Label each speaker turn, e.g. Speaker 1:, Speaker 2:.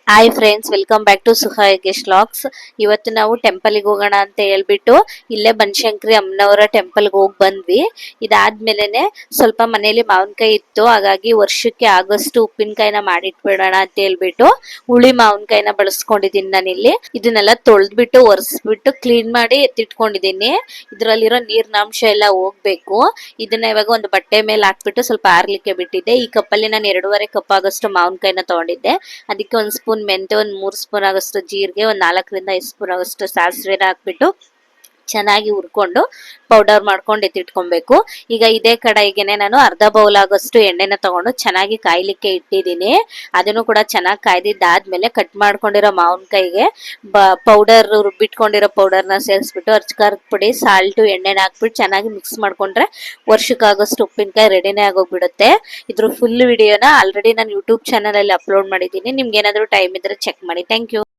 Speaker 1: Hi friends, welcome back to Suha Yogesh vlogs. ಇವತ್ತು ನಾವು ಟೆಂಪಲ್ಗೆ ಹೋಗೋಣ ಅಂತ ಹೇಳ್ಬಿಟ್ಟು ಇಲ್ಲೇ ಬನಶಂಕರಿ ಅಮ್ಮನವರ ಟೆಂಪಲ್ಗೆ ಹೋಗಿ ಬಂದ್ವಿ. ಇದಾದ್ಮೇಲೆನೆ ಸ್ವಲ್ಪ ಮನೇಲಿ ಮಾವಿನಕಾಯಿ ಇತ್ತು, ಹಾಗಾಗಿ ವರ್ಷಕ್ಕೆ ಆಗೋಷ್ಟು ಉಪ್ಪಿನಕಾಯಿನ ಮಾಡಿಟ್ಬಿಡೋಣ ಅಂತ ಹೇಳ್ಬಿಟ್ಟು ಹುಳಿ ಮಾವಿನಕಾಯಿನ ಬಳಸ್ಕೊಂಡಿದ್ದೀನಿ. ನಾನಿಲ್ಲಿ ಇದನ್ನೆಲ್ಲ ತೊಳೆದ್ಬಿಟ್ಟು ಒರೆಸ್ಬಿಟ್ಟು ಕ್ಲೀನ್ ಮಾಡಿ ಎತ್ತಿಟ್ಕೊಂಡಿದ್ದೀನಿ. ಇದ್ರಲ್ಲಿರೋ ನೀರಿನಾಂಶ ಎಲ್ಲ ಹೋಗ್ಬೇಕು. ಇದನ್ನ ಇವಾಗ ಒಂದು ಬಟ್ಟೆ ಮೇಲೆ ಹಾಕ್ಬಿಟ್ಟು ಸ್ವಲ್ಪ ಆರ್ಲಿಕ್ಕೆ ಬಿಟ್ಟಿದ್ದೆ. ಈ ಕಪ್ಪಲ್ಲಿ ನಾನು 2.5 ಕಪ್ ಆಗೋಷ್ಟು ಮಾವಿನಕಾಯಿನ ತಗೊಂಡಿದ್ದೆ. ಅದಕ್ಕೆ ಒಂದು ಸ್ಪೂನ್ ಮೆಂತೆ, ಒಂದು 3 ಸ್ಪೂನ್ ಆಗೋಷ್ಟು ಜೀರಿಗೆ, ಒಂದು 4ರಿಂದ 5 ಸ್ಪೂನ್ ಆಗೋಷ್ಟು ಸಾಸಿವೆನ ಹಾಕ್ಬಿಟ್ಟು ಚೆನ್ನಾಗಿ ಹುರ್ಕೊಂಡು ಪೌಡರ್ ಮಾಡ್ಕೊಂಡು ಎತ್ತಿಟ್ಕೊಬೇಕು. ಈಗ ಇದೇ ಕಡಾಯಿಗೆನೆ ನಾನು ಅರ್ಧ ಬೌಲ್ ಆಗೋಷ್ಟು ಎಣ್ಣೆನ ತಗೊಂಡು ಚೆನ್ನಾಗಿ ಕಾಯ್ಲಿಕ್ಕೆ ಇಟ್ಟಿದ್ದೀನಿ. ಅದನ್ನು ಕೂಡ ಚೆನ್ನಾಗಿ ಕಾಯ್ದಿದ್ದಾದ್ಮೇಲೆ ಕಟ್ ಮಾಡ್ಕೊಂಡಿರೋ ಮಾವಿನಕಾಯಿಗೆ ಪೌಡರ್ ರುಬ್ಬಿಟ್ಕೊಂಡಿರೋ ಪೌಡರ್ನ ಸೇರಿಸ್ಬಿಟ್ಟು ಅರ್ಚಕಾರದ ಪುಡಿ, ಸಾಲ್ಟು, ಎಣ್ಣೆನ ಹಾಕ್ಬಿಟ್ಟು ಚೆನ್ನಾಗಿ ಮಿಕ್ಸ್ ಮಾಡ್ಕೊಂಡ್ರೆ ವರ್ಷಕ್ಕಾಗೋಷ್ಟು ಉಪ್ಪಿನಕಾಯಿ ರೆಡಿನೇ ಆಗೋಗ್ಬಿಡುತ್ತೆ. ಇದ್ರ ಫುಲ್ ವಿಡಿಯೋನ ಆಲ್ರೆಡಿ ನಾನು ಯೂಟ್ಯೂಬ್ ಚಾನಲ್ ಅಲ್ಲಿ ಅಪ್ಲೋಡ್ ಮಾಡಿದ್ದೀನಿ. ನಿಮ್ಗೆ ಏನಾದರೂ ಟೈಮ್ ಇದ್ರೆ ಚೆಕ್ ಮಾಡಿ. Thank you.